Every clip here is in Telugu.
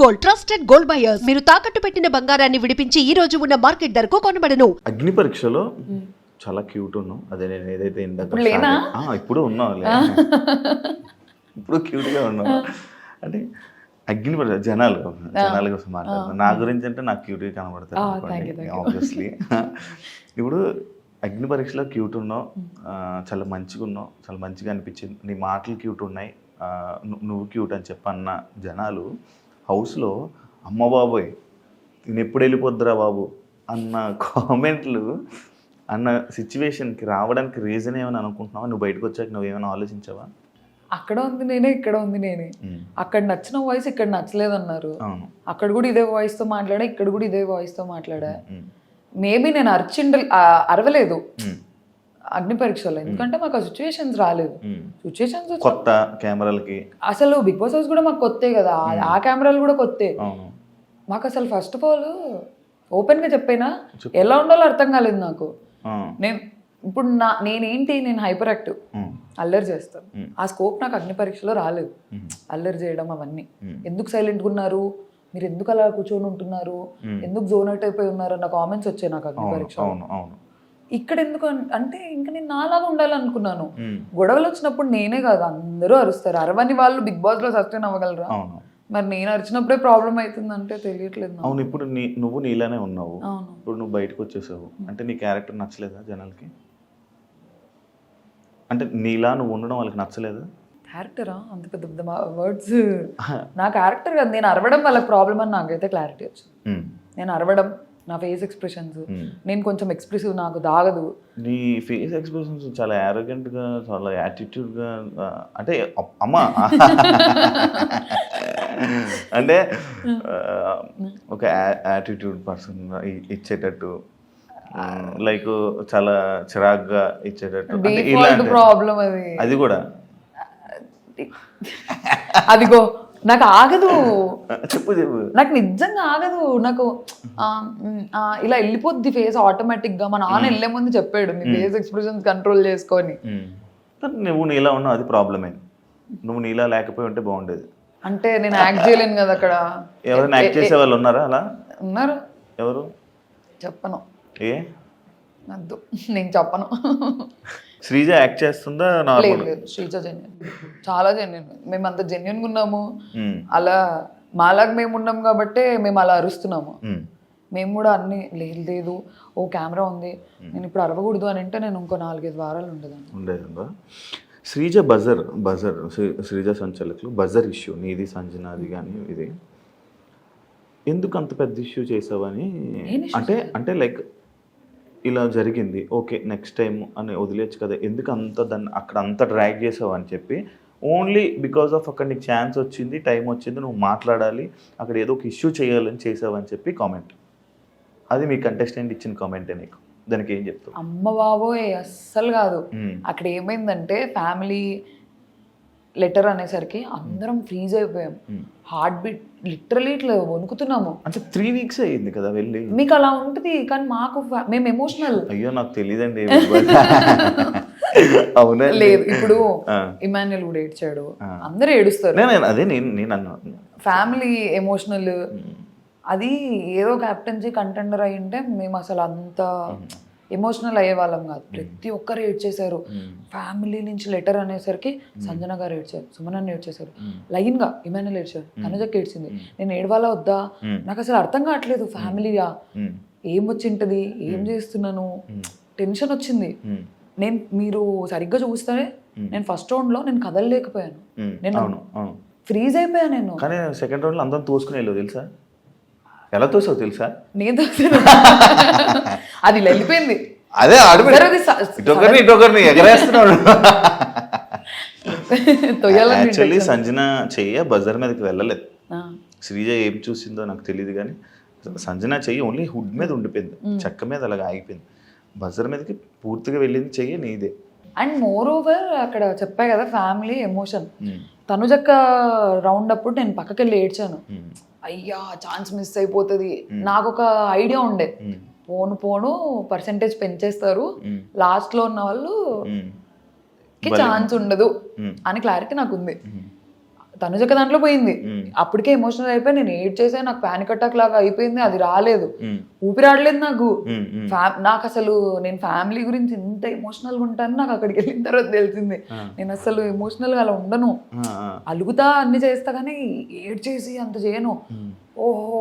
Gold, trusted gold buyers. మీరు తాకట్టు పెట్టిన బంగారాన్ని విడిపించి ఈ రోజు ఉన్న మార్కెట్ ధరకు కొనబడను. అగ్ని పరీక్షలో చాలా క్యూట్ ఉన్నావు. అదే నేను ఏదైతే ఇందాక ఇప్పుడు ఉన్నావు, ఇప్పుడు క్యూట్ గా ఉన్నావు. అంటే అగ్ని పరీక్ష జనాల కోసం మాట్లాడుతున్నాను. నా గురించి అంటే నాకు క్యూట్ గా కనబడతాను ఆబ్వియస్లీ. ఇప్పుడు అగ్ని పరీక్షలో క్యూట్ ఉన్నావు, చాలా మంచిగా ఉన్నావు, చాలా మంచిగా అనిపించింది. నీ మాటలు క్యూట్ ఉన్నాయి, నువ్వు క్యూట్ అని చెప్పన్న జనాలు హౌస్లో అమ్మ బాబోయ్ నేను ఎప్పుడు వెళ్ళిపోద్దురా బాబు అన్న కామెంట్లు అన్న సిచ్యువేషన్కి రావడానికి రీజన్ ఏమని అనుకుంటున్నావా? నువ్వు బయటకు వచ్చాక నువ్వు ఏమైనా ఆలోచించావా? అక్కడ ఉంది నేనే, ఇక్కడ ఉంది నేనే. అక్కడ నచ్చిన వాయిస్ ఇక్కడ నచ్చలేదు అన్నారు. అక్కడ కూడా ఇదే వాయిస్ తో మాట్లాడా, ఇక్కడ కూడా ఇదే వాయిస్ తో మాట్లాడా. మేబీ నేను అరవలేదు అగ్ని పరీక్షలో, ఎందుకంటే మాకు ఆ సిచ్యువేషన్స్ రాలేదు. సిచ్యువేషన్స్ కొత్త కెమెరాలకి అసలు బిగ్ బాస్ హౌస్ కూడా మాకు కొత్తే కదా, ఆ కెమెరాలు కూడా కొత్తే మాకు. అసలు ఫస్ట్ ఆఫ్ ఆల్ ఓపెన్ గా చెప్పైనా ఎలా ఉండాలో అర్థం కాలేదు నాకు. నేను ఇప్పుడు నేను హైపర్ యాక్టివ్, అల్లరి చేస్తాను. ఆ స్కోప్ నాకు అగ్ని పరీక్షలో రాలేదు. అల్లరి చేయడం అవన్నీ. ఎందుకు సైలెంట్గా ఉన్నారు మీరు, ఎందుకు అలా కూర్చొని ఉంటున్నారు, ఎందుకు జోన్ అవుట్ అయిపోయి ఉన్నారు అన్న కామెంట్స్ వచ్చాయి నాకు అగ్ని పరీక్ష. ఇక్కడ ఎందుకు అంటే ఇంకా నేను నాలాగా ఉండాలనుకున్నాను. గొడవలు వచ్చినప్పుడు నేనే కాదు అందరూ అరుస్తారు. అరవని వాళ్ళు బిగ్ బాస్ లో సస్టైన్ అవ్వగలరా? మరి నేను అరిచినప్పుడే ప్రాబ్లం అవుతుందంటే తెలియట్లేదు. అవును, ఇప్పుడు నువ్వు నీలానే ఉన్నావు. ఇప్పుడు నువ్వు బయటకు వచ్చేసావు అంటే నీ క్యారెక్టర్ నచ్చలేదా జనాలకి? అంటే నీలా నువ్వు ఉండడం వాళ్ళకి నచ్చలేదా? క్యారెక్టరా అంత పెద్ద పెద్ద వర్డ్స్. నా క్యారెక్టర్ కాదు, నేను అరవడం వాళ్ళకి ప్రాబ్లం అని నాకైతే క్లారిటీ వచ్చింది. నేను అరవడం, నా ఫేస్ ఎక్స్ప్రెషన్స్, నేను కొంచెం ఎక్స్ప్రెసివ్, నాకు దాగదు. నీ ఫేస్ ఎక్స్ప్రెషన్స్ చాలా యారోగెంట్ గా, చాలా యాటిట్యూడ్ గా, అంటే అమ్మా అంటే ఒక యాటిట్యూడ్ పర్సన్ ఇచ్చేటట్టు, లైక్ చాలా చిరాగ్గా ఇచ్చేటట్టు ప్రాబ్లం అది కూడా. అదిగో నాకు ఆగదు, చెప్పు నాకు నిజంగా ఆగదు. నాకు ఇలా వెళ్ళిపోద్ది ఫేస్ ఆటోమేటిక్ గా. మా నాన్న వెళ్ళే ముందు చెప్పాడు నీ ఫేస్ ఎక్స్ప్రెషన్స్ కంట్రోల్ చేసుకొని. నువ్వు నీలా ఉన్నావు, అది ప్రాబ్లమే. నువ్వు నీలా లేకపోయి ఉంటే బాగుండేది. అంటే నేను యాక్ట్ చేయలేను కదా అక్కడ. ఎవరైనా యాక్ట్ చేసే వాళ్ళు ఉన్నారా అలా? ఉన్నారు. ఎవరు? చెప్పను. వద్దు, నేను చెప్పను. శ్రీజ యాక్ట్ చేస్తుందా? లేదు, శ్రీజ జెన్యున్, చాలా జెన్యున్. మేము అంత జెన్యున్గా ఉన్నాము. అలా మాలాగా మేము ఉన్నాం కాబట్టి మేము అలా అరుస్తున్నాము. మేము కూడా అన్ని లేదు ఓ కెమెరా ఉంది నేను ఇప్పుడు అరవకూడదు అని అంటే నేను ఇంకో 4-5 వారాలు ఉండేదా. శ్రీజ బజర్ శ్రీజ సంచలకులు బజర్ ఇష్యూ నీది సంజనాది కానీ ఇది ఎందుకు అంత పెద్ద ఇష్యూ చేసావని? అంటే లైక్ ఇలా జరిగింది, ఓకే నెక్స్ట్ టైం అని వదిలేచ్చు కదా, ఎందుకు దాన్ని అక్కడ అంత డ్రాగ్ చేసావు అని చెప్పి, ఓన్లీ బికాస్ ఆఫ్ అక్కడ నీకు ఛాన్స్ వచ్చింది, టైం వచ్చింది, నువ్వు మాట్లాడాలి, అక్కడ ఏదో ఒక ఇష్యూ చేయాలని చేసావని చెప్పి కామెంట్. అది మీ కంటెస్టెంట్ ఇచ్చిన కామెంటే. నీకు దానికి ఏం చెప్తావు? అమ్మ బాబోయ్ అస్సలు కాదు. అక్కడ ఏమైందంటే ఫ్యామిలీ లెటర్ అనేసరికి అందరం ఫ్రీజ్ అయిపోయాం. హార్ట్ బీట్ లిటరలీ ఇట్లా వణుకుతున్నాము. అంటే 3 weeks అయ్యింది కదా వెళ్ళి. మీకు అలా ఉంటుంది కానీ మాకు మేము ఎమోషనల్. అయ్యో నాకు తెలియదండి. అవునా? లేదు, ఇప్పుడు ఇమాన్యుల్ కూడా ఏడ్చాడు, అందరూ ఏడుస్తారు. అదే నేను అన్నా ఫ్యామిలీ ఎమోషనల్. అది ఏదో క్యాప్టెన్సీ కంటెండర్ అయి ఉంటే మేము అసలు అంత ఎమోషనల్ అయ్యే వాళ్ళం కాదు. ప్రతి ఒక్కరు ఏడ్చేశారు. ఫ్యామిలీ నుంచి లెటర్ అనేసరికి సంజన గారు ఏడ్చారు, సుమన్ ఏడ్చేశారు, లైన్ గా ఇమాన్యుల్ ఏడ్చారు, తనుజకి ఏడ్చింది. నేను ఏడవాలా వద్దా నాకు అసలు అర్థం కావట్లేదు. ఫ్యామిలీగా ఏం వచ్చింటది, ఏం చేస్తున్నాను, టెన్షన్ వచ్చింది. మీరు సరిగ్గా చూస్తే నేను ఫస్ట్ రౌండ్ లో నేను కదలలేకపోయాను, నేను ఫ్రీజ్ అయిపోయా. నేను కానీ సెకండ్ రౌండ్ లో అందరం తోసుకుని వెళ్ళదు తెలుసా? ఎలా తోసావు తెలుసా? నేను తోసాను, అది వెళ్ళిపోయింది. అదే ఇటొకరిని ఎగరేస్తున్నాడు. యాక్చువల్లీ సంజన చెయ్య బజర్ మీదకి వెళ్ళలేదు. శ్రీజ ఏం చూసిందో నాకు తెలియదు కానీ సంజన చెయ్యి ఓన్లీ హుడ్ మీద ఉండిపోయింది, చెక్క మీద అలాగా ఆగిపోయింది. బజర్ మీదకి పూర్తిగా వెళ్ళింది చెయ్యి నీదే. అండ్ మోర్ ఓవర్ అక్కడ చెప్పా కదా ఫ్యామిలీ ఎమోషన్. తనుజక్క రౌండ్ అప్పుడు నేను పక్కకి వెళ్ళి ఏడ్చాను. అయ్యా ఛాన్స్ మిస్ అయిపోతుంది. నాకు ఒక ఐడియా ఉండే, పోను పర్సెంటేజ్ పెంచేస్తారు, లాస్ట్ లో ఉన్న వాళ్ళు ఛాన్స్ ఉండదు అని క్లారిటీ నాకు ఉంది. తనుజక దాంట్లో పోయింది. అప్పటికే ఎమోషనల్ అయిపోయి నేను ఏడ్ చేసా, నాకు పానిక్ అటాక్ లాగా అయిపోయింది, అది రాలేదు, ఊపిరాడలేదు నాకు. నాకు అసలు నేను ఫ్యామిలీ గురించి ఎంత ఎమోషనల్గా ఉంటాను నాకు అక్కడికి వెళ్ళిన తర్వాత తెలిసింది. నేను అసలు ఎమోషనల్గా అలా ఉండను, అలుగుతా అన్ని చేస్తా కానీ ఏడ్ చేసి అంత చేయను. ఓహో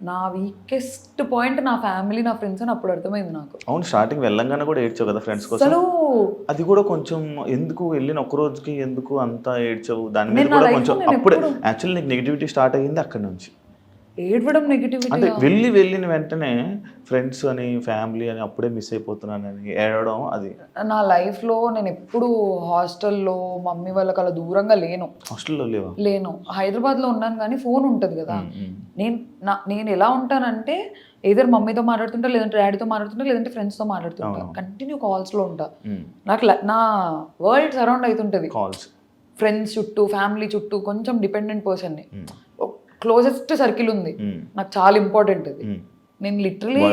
నా వీకెస్ట్ పాయింట్ నా ఫ్యామిలీ నా ఫ్రెండ్స్ అని అప్పుడు అర్థమైంది నాకు. అవును, స్టార్టింగ్ వెళ్ళంగానే కూడా ఏడ్చావు కదా ఫ్రెండ్స్ కోసం. అసలు అది కూడా కొంచెం ఎందుకు వెళ్ళిన ఒక్క రోజుకి ఎందుకు అంతా ఏడ్చావు దాని మీద కూడా కొంచెం. అప్పుడే యాక్చువల్లీ నీకు నెగిటివిటీ స్టార్ట్ అయ్యింది అక్కడ నుంచి. ఏడవడం నెగిటివిటీ అంటే వెళ్ళిన వెంటనే ఫ్రెండ్స్ అని ఫ్యామిలీ అని అప్పుడే మిస్ అయిపోతున్నానని ఏడవడం. అది నా లైఫ్లో నేను ఎప్పుడు హాస్టల్లో మమ్మీ వాళ్ళకి అలా దూరంగా లేను. హాస్టల్లో లేను, హైదరాబాద్లో ఉన్నాను కానీ ఫోన్ ఉంటుంది కదా. నేను ఎలా ఉంటానంటే ఏదర్ మమ్మీతో మాట్లాడుతుంటా, లేదంటే డాడీతో మాట్లాడుతుంటా, లేదంటే ఫ్రెండ్స్తో మాట్లాడుతుంటా, కంటిన్యూ కాల్స్లో ఉంటా. నాకు నా వరల్డ్ సరౌండ్ అవుతుంటుంది, కాల్స్, ఫ్రెండ్స్ చుట్టూ, ఫ్యామిలీ చుట్టూ. కొంచెం డిపెండెంట్ పర్సన్ని, క్లోజెస్ట్ సర్కిల్ ఉంది నాకు, చాలా ఇంపార్టెంట్ అది. నేను లిటరలీ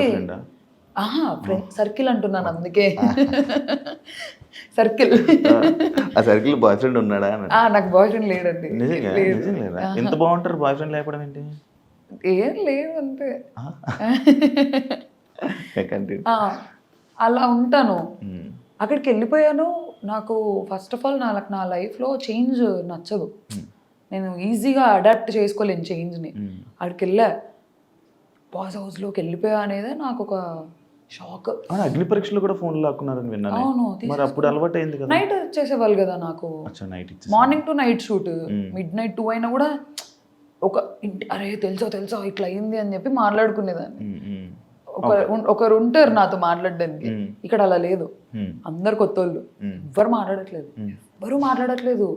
ఫ్రెండ్ సర్కిల్ అంటున్నాను అందుకే. సర్కిల్, ఆ సర్కిల్ బాయ్ ఫ్రెండ్ ఉన్నాడా? నాకు బాయ్ ఫ్రెండ్ లేడండి. ఎంత బాగుంటారు బాయ్ ఫ్రెండ్ లేకపోవడం ఏంటి? ఏం లేదు అంతే, అలా ఉంటాను. అక్కడికి వెళ్ళిపోయాను. నాకు ఫస్ట్ ఆఫ్ ఆల్ నా లైఫ్లో చేంజ్ నచ్చదు, నేను ఈజీగా అడాప్ట్ చేసుకోలేను చేంజ్ని. అక్కడికి వెళ్ళా, బాస్ హౌస్లోకి వెళ్ళిపోయా అనేది నాకు ఒక షాక్. అగ్ని పరీక్షలు కూడా ఫోన్ లాక్కున్నారని విన్నాను. అవును, మరి అప్పుడు అలవాటు అయింది కదా. నైట్ చేసేవాళ్ళు కదా నాకు, morning to night shoot, mid night 2 అయినా కూడా ఒక అరే తెలుసా ఇట్లా అయింది అని చెప్పి మాట్లాడుకునేదాన్ని. ఒకరు ఉంటారు నాతో మాట్లాడడానికి. ఇక్కడ అలా లేదు, అందరు కొత్త వాళ్ళు, ఎవరు మాట్లాడట్లేదు.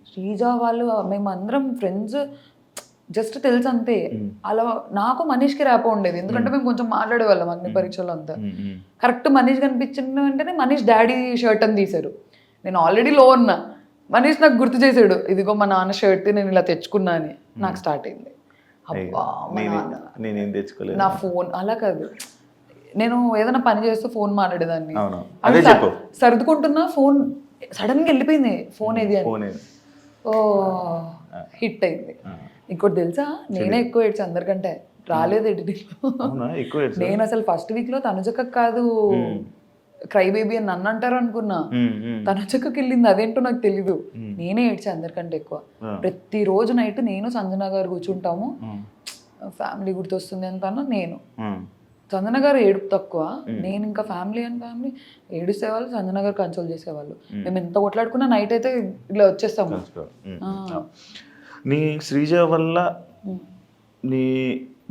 శ్రీజ వాళ్ళు మేమందరం ఫ్రెండ్స్, జస్ట్ తెలుసు అంతే. అలా నాకు మనీష్కి ర్యాపో ఉండేది, ఎందుకంటే మేము కొంచెం మాట్లాడేవాళ్ళం అగ్ని పరీక్షలు అంతా. కరెక్ట్ మనీష్ కనిపించిన వెంటనే మనీష్ డాడీ షర్ట్ అని తీశారు. నేను ఆల్రెడీ లో ఉన్నా, మనీష్ నాకు గుర్తు చేశాడు, ఇదిగో మా నాన్న షర్ట్ నేను ఇలా తెచ్చుకున్నా అని. నాకు స్టార్ట్ అయింది, అబ్బా నా ఫోన్. అలా కాదు, నేను ఏదైనా పని చేస్తూ ఫోన్ మాట్లాడేదాన్ని, సర్దుకుంటున్నా ఫోన్ సడన్ గా వెళ్ళిపోయింది ఫోన్ ఏది అని. ఓ హిట్ అయింది. ఇంకోటి తెలుసా, నేనే ఎక్కువ ఏడ్చా అందరికంటే. రాలేదు ఎడిటింగ్. నేను అసలు ఫస్ట్ వీక్ లో తనుజక్క కాదు క్రై బేబీ అని నన్ను అంటారు అనుకున్నా, తనుజక్కకి వెళ్ళింది అదేంటో నాకు తెలీదు. నేనే ఏడ్చా అందరికంటే ఎక్కువ. ప్రతిరోజు నైట్ నేను సంజన గారు కూర్చుంటాము, ఫ్యామిలీ గుర్తొస్తుంది అంత నేను. సంజన గారు ఏడుపు తక్కువ, నేను ఇంకా ఫ్యామిలీ ఏడుసేవాళ్ళు, సంజన గారు కన్సోల్ చేసేవాళ్ళు. మేము ఎంత కొట్లాడుకున్నా నైట్ అయితే ఇలా వచ్చేస్తాము. నీ శ్రీజ వల్ల నీ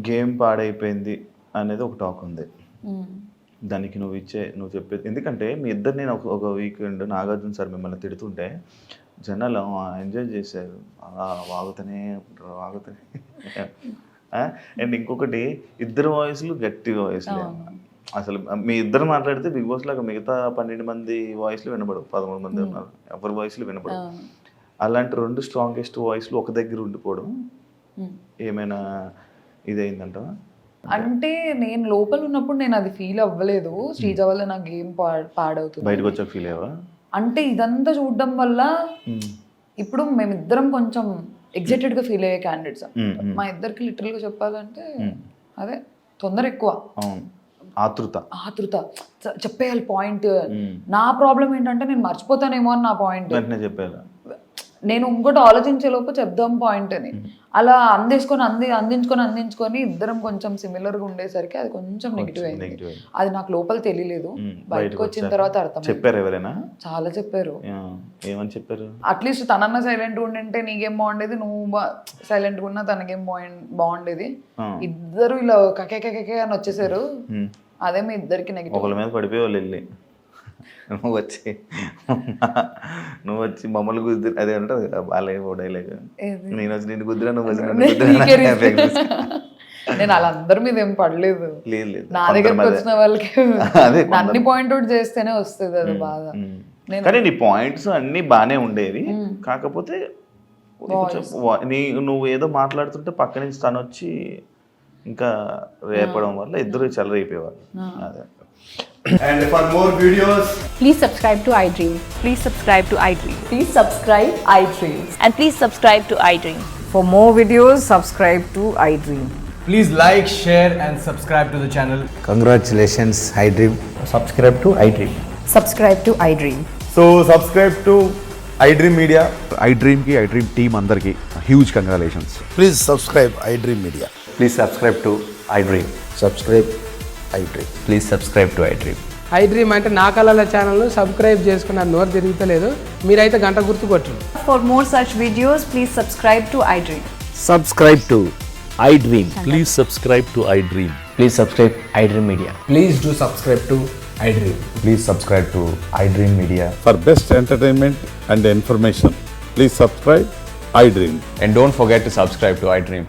గేమ్ పాడైపోయింది అనేది ఒక టాక్ ఉంది. దానికి నువ్వు చెప్పేది ఎందుకంటే మీ ఇద్దరు, నేను ఒక వీకెండ్ నాగార్జున సార్ మిమ్మల్ని తిడుతుంటే జనాలు ఎంజాయ్ చేశారు, అలా వాగుతూనే అండ్ ఇంకొకటి ఇద్దరు వాయిస్లు గట్టి వాయిస్లే. అసలు మీ ఇద్దరు మాట్లాడితే బిగ్ బాస్ లాగా మిగతా 12 మంది వాయిస్లు వినపడవు, 13 మంది ఉన్నారు, ఎవరి వాయిస్లు వినపడవు. అలాంటి 2 స్ట్రాంగెస్ట్ వాయిస్లు ఒక దగ్గర ఉండిపోవడం ఏమైనా ఇదైందంటావా? అంటే నేను లోపల ఉన్నప్పుడు నేను అది ఫీల్ అవ్వలేదు, శ్రీజ వల్ల నా గేమ్ పాడవుతుంది. బయటకు వచ్చాక ఫీల్ అయ్యావా? అంటే ఇదంతా చూడడం వల్ల ఇప్పుడు మేమిద్దరం కొంచెం ఎగ్జైటెడ్ గా ఫీల్ అయ్యే క్యాండిడేట్స్. మా ఇద్దరికి లిటరల్ గా చెప్పాలంటే అదే తొందర ఎక్కువ, ఆతృత చెప్పేయాలి పాయింట్. నా ప్రాబ్లం ఏంటంటే నేను మర్చిపోతానేమో అని నా పాయింట్. నేను ఇంకోటి ఆలోచించే లోపు చెప్దాం పాయింట్ అని అలా అందించుకొని ఇద్దరం కొంచెం సిమిలర్ గా ఉండేసరికి అది కొంచెం నెగిటివ్ అయింది. అది నాకు లోపల తెలియలేదు, బయటకు వచ్చిన తర్వాత అర్థం. చెప్పారు ఎవరైనా? చాలా చెప్పారు. ఏమని చెప్పారు? అట్లీస్ట్ తనన్న సైలెంట్ గా ఉండింటే నీకేం బాగుండేది, నువ్వు సైలెంట్ గా ఉన్నా తనకేం బాగుండేది. ఇద్దరు ఇలా కకే అని వచ్చేసారు. అదే మీ ఇద్దరికి నెగిటివ్. ఒకళ్ళ మీద పడిపోయేవాళ్ళు వెళ్ళి నువ్వు వచ్చి మమ్మల్ని గుద్దు, అదే అంటే బాలయ్య డైలాగ్, నేను వచ్చి నిన్ను కుదిరా, నువ్వు వచ్చి నేను వాళ్ళందరి మీద ఏం పడలేదు. నా దగ్గరకు వచ్చిన వాళ్ళకి అన్ని పాయింట్ అవుట్ చేస్తేనే వస్తుంది అది బాధ. కానీ నీ పాయింట్స్ అన్ని బానే ఉండేవి, కాకపోతే నువ్వు ఏదో మాట్లాడుతుంటే పక్క నుంచి తను వచ్చి ఇంకా రేపడం వల్ల ఇద్దరు చెలరైపోయేవాళ్ళు. అదే And for more videos, Please subscribe to iDream. Please subscribe to iDream. Please subscribe iDream. And please subscribe to iDream. For more videos, subscribe to iDream. please like, share, and subscribe to the channel. Congratulations, iDream. Subscribe to iDream. Subscribe to iDream. So subscribe to iDream Media. iDreamకి iDream టీమ్ అందరికీ huge congratulations. Please subscribe iDream Media. Please subscribe to iDream. Subscribe iDream. Please subscribe to iDream. iDream అంటే నా కళల ఛానల్ను సబ్స్క్రైబ్ చేసుకున్న నోరు తిరుగుతలేదు, మీరైతే గంట గుర్తు కొట్టండి. For more such videos, please subscribe to iDream. Subscribe to iDream. Please subscribe to iDream. Please subscribe iDream Media. Please do subscribe to iDream. Please subscribe to iDream Media. For best entertainment and information please subscribe iDream. And don't forget to subscribe to iDream.